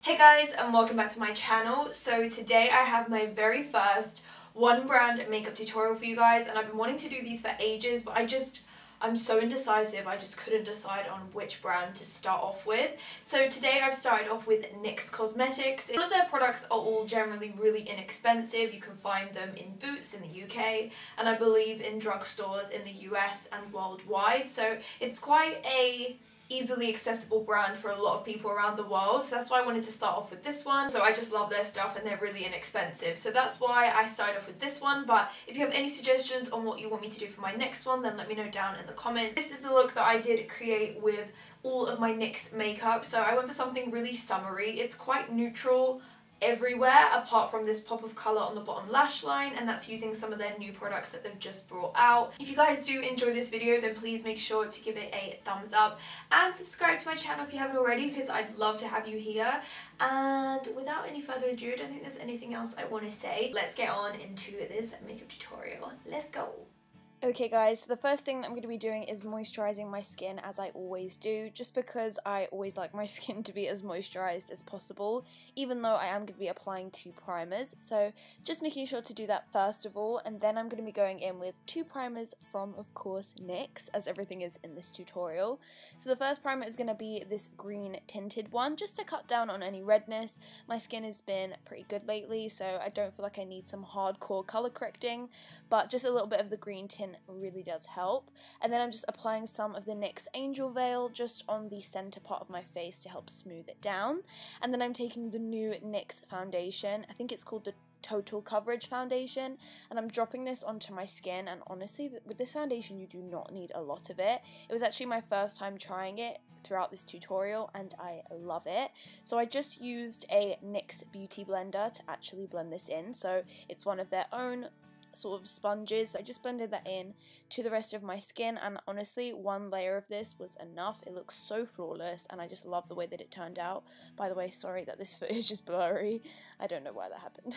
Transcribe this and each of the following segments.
Hey guys, and welcome back to my channel. So today I have my very first one brand makeup tutorial for you guys, and I've been wanting to do these for ages, but I'm so indecisive. I just couldn't decide on which brand to start off with. So today I've started off with NYX Cosmetics. All of their products are all generally really inexpensive. You can find them in Boots in the UK, and I believe in drugstores in the US and worldwide. So it's quite a easily accessible brand for a lot of people around the world, so that's why I wanted to start off with this one. So I just love their stuff and they're really inexpensive, so that's why I started off with this one. But if you have any suggestions on what you want me to do for my next one, then let me know down in the comments. This is the look that I did create with all of my NYX makeup. So I went for something really summery. It's quite neutral everywhere apart from this pop of colour on the bottom lash line, and that's using some of their new products that they've just brought out. If you guys do enjoy this video, then please make sure to give it a thumbs up and subscribe to my channel if you haven't already, because I'd love to have you here. And without any further ado, I don't think there's anything else I want to say. Let's get on into this makeup tutorial. Let's go! Okay guys, so the first thing that I'm going to be doing is moisturising my skin, as I always do, just because I always like my skin to be as moisturised as possible, even though I am going to be applying 2 primers. So just making sure to do that first of all, and then I'm going to be going in with 2 primers from, of course, NYX, as everything is in this tutorial. So the first primer is going to be this green tinted one, just to cut down on any redness. My skin has been pretty good lately, so I don't feel like I need some hardcore colour correcting, but just a little bit of the green tint really does help. And then I'm just applying some of the NYX Angel Veil just on the center part of my face to help smooth it down. And then I'm taking the new NYX foundation, I think it's called the Total Coverage foundation, and I'm dropping this onto my skin. And honestly, with this foundation you do not need a lot of it. It was actually my first time trying it throughout this tutorial and I love it. So I just used a NYX beauty blender to actually blend this in. So it's one of their own sort of sponges. I just blended that in to the rest of my skin, and honestly, one layer of this was enough. It looks so flawless and I just love the way that it turned out. By the way, sorry that this footage is blurry. I don't know why that happened.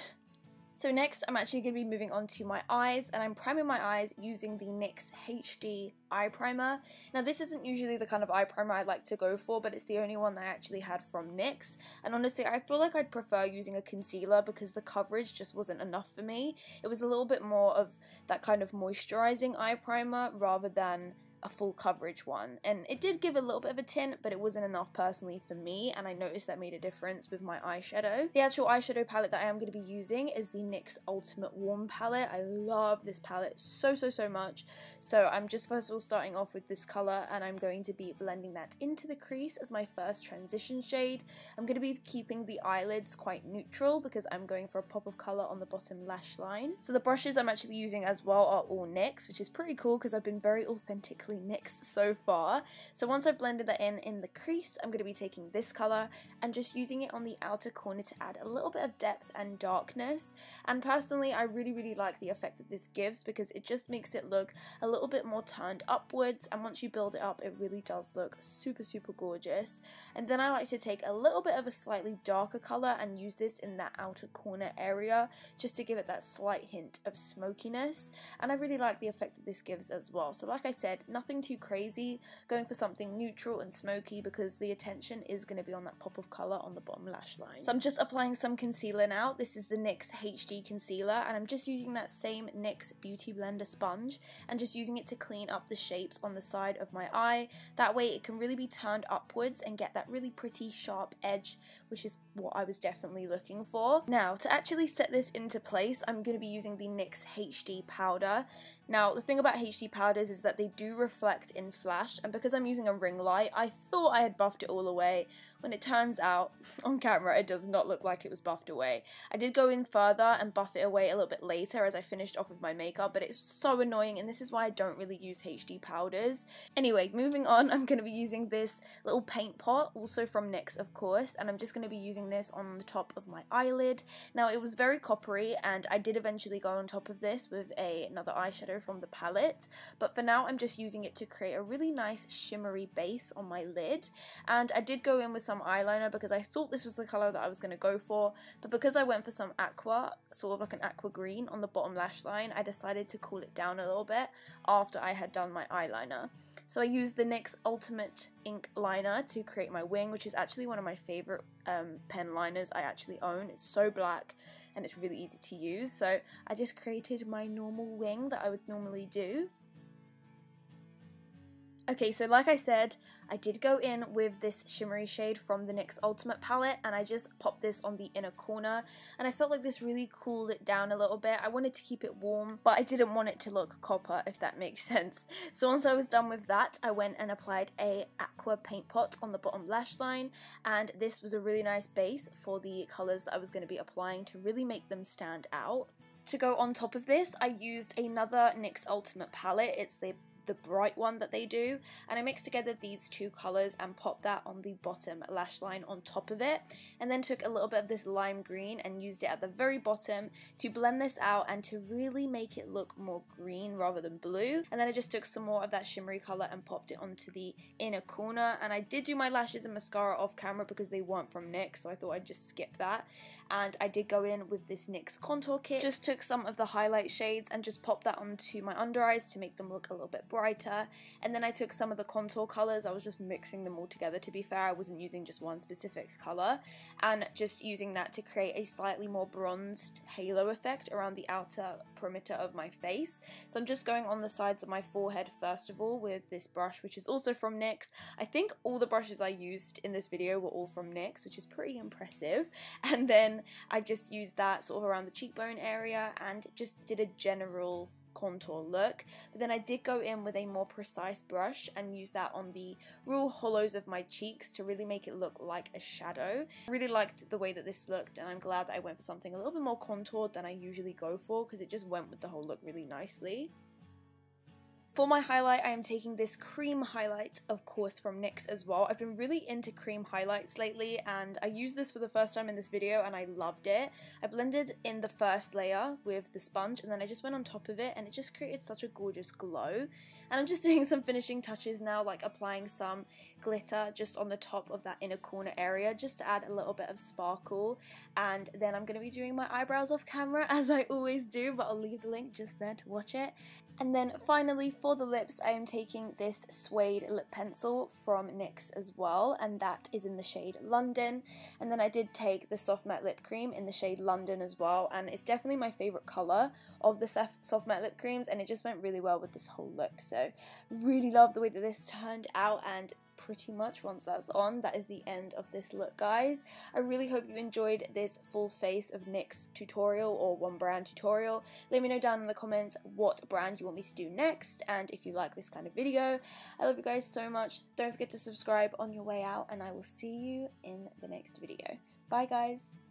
So next, I'm actually going to be moving on to my eyes, and I'm priming my eyes using the NYX HD Eye Primer. Now this isn't usually the kind of eye primer I like to go for, but it's the only one that I actually had from NYX, and honestly I feel like I'd prefer using a concealer because the coverage just wasn't enough for me. It was a little bit more of that kind of moisturizing eye primer rather than a full coverage one, and it did give a little bit of a tint, but it wasn't enough personally for me, and I noticed that made a difference with my eyeshadow. The actual eyeshadow palette that I am going to be using is the NYX Ultimate Warm palette. I love this palette so much, so I'm just first of all starting off with this colour, and I'm going to be blending that into the crease as my first transition shade. I'm going to be keeping the eyelids quite neutral because I'm going for a pop of colour on the bottom lash line. So the brushes I'm actually using as well are all NYX, which is pretty cool because I've been very authentically NYX so far. So once I've blended that in the crease, I'm going to be taking this colour and just using it on the outer corner to add a little bit of depth and darkness. And personally, I really like the effect that this gives because it just makes it look a little bit more turned upwards, and once you build it up, it really does look super gorgeous. And then I like to take a little bit of a slightly darker colour and use this in that outer corner area just to give it that slight hint of smokiness, and I really like the effect that this gives as well. So like I said, nothing too crazy, going for something neutral and smoky because the attention is going to be on that pop of colour on the bottom lash line. So I'm just applying some concealer now. This is the NYX HD Concealer, and I'm just using that same NYX Beauty Blender sponge and just using it to clean up the shapes on the side of my eye. That way it can really be turned upwards and get that really pretty sharp edge, which is what I was definitely looking for. Now, to actually set this into place, I'm going to be using the NYX HD Powder. Now, the thing about HD powders is that they do reflect in flash, and because I'm using a ring light, I thought I had buffed it all away, when it turns out, on camera, it does not look like it was buffed away. I did go in further and buff it away a little bit later as I finished off with my makeup, but it's so annoying, and this is why I don't really use HD powders. Anyway, moving on, I'm going to be using this little paint pot, also from NYX, of course, and I'm just going to be using this on the top of my eyelid. Now, it was very coppery, and I did eventually go on top of this with another eyeshadow from the palette, but for now I'm just using using it to create a really nice shimmery base on my lid. And I did go in with some eyeliner because I thought this was the colour that I was going to go for, but because I went for some aqua, sort of like an aqua green on the bottom lash line, I decided to cool it down a little bit after I had done my eyeliner. So I used the NYX Ultimate Ink Liner to create my wing, which is actually one of my favourite pen liners I actually own. It's so black and it's really easy to use, so I just created my normal wing that I would normally do. Okay, so like I said, I did go in with this shimmery shade from the NYX Ultimate palette, and I just popped this on the inner corner, and I felt like this really cooled it down a little bit. I wanted to keep it warm, but I didn't want it to look copper, if that makes sense. So once I was done with that, I went and applied a aqua paint pot on the bottom lash line, and this was a really nice base for the colours that I was going to be applying to really make them stand out. To go on top of this, I used another NYX Ultimate palette. It's the bright one that they do, and I mixed together these two colours and popped that on the bottom lash line on top of it, and then took a little bit of this lime green and used it at the very bottom to blend this out and to really make it look more green rather than blue. And then I just took some more of that shimmery colour and popped it onto the inner corner, and I did do my lashes and mascara off camera because they weren't from NYX, so I thought I'd just skip that. And I did go in with this NYX contour kit, just took some of the highlight shades and just popped that onto my under eyes to make them look a little bit brighter. And then I took some of the contour colours, I was just mixing them all together. To be fair, I wasn't using just one specific colour, and just using that to create a slightly more bronzed halo effect around the outer perimeter of my face. So I'm just going on the sides of my forehead first of all with this brush, which is also from NYX. I think all the brushes I used in this video were all from NYX, which is pretty impressive. And then I just used that sort of around the cheekbone area and just did a general contour look, but then I did go in with a more precise brush and use that on the real hollows of my cheeks to really make it look like a shadow. I really liked the way that this looked, and I'm glad that I went for something a little bit more contoured than I usually go for, because it just went with the whole look really nicely. For my highlight, I am taking this cream highlight, of course, from NYX as well. I've been really into cream highlights lately, and I used this for the first time in this video and I loved it. I blended in the first layer with the sponge, and then I just went on top of it, and it just created such a gorgeous glow. And I'm just doing some finishing touches now, like applying some glitter just on the top of that inner corner area, just to add a little bit of sparkle. And then I'm going to be doing my eyebrows off camera, as I always do, but I'll leave the link just there to watch it. And then finally, for the lips, I am taking this suede lip pencil from NYX as well, and that is in the shade London. And then I did take the soft matte lip cream in the shade London as well, and it's definitely my favourite colour of the soft matte lip creams, and it just went really well with this whole look. So really love the way that this turned out, and pretty much once that's on, that is the end of this look, guys. I really hope you enjoyed this full face of NYX tutorial, or one brand tutorial. Let me know down in the comments what brand you want me to do next, and if you like this kind of video. I love you guys so much. Don't forget to subscribe on your way out, and I will see you in the next video. Bye, guys.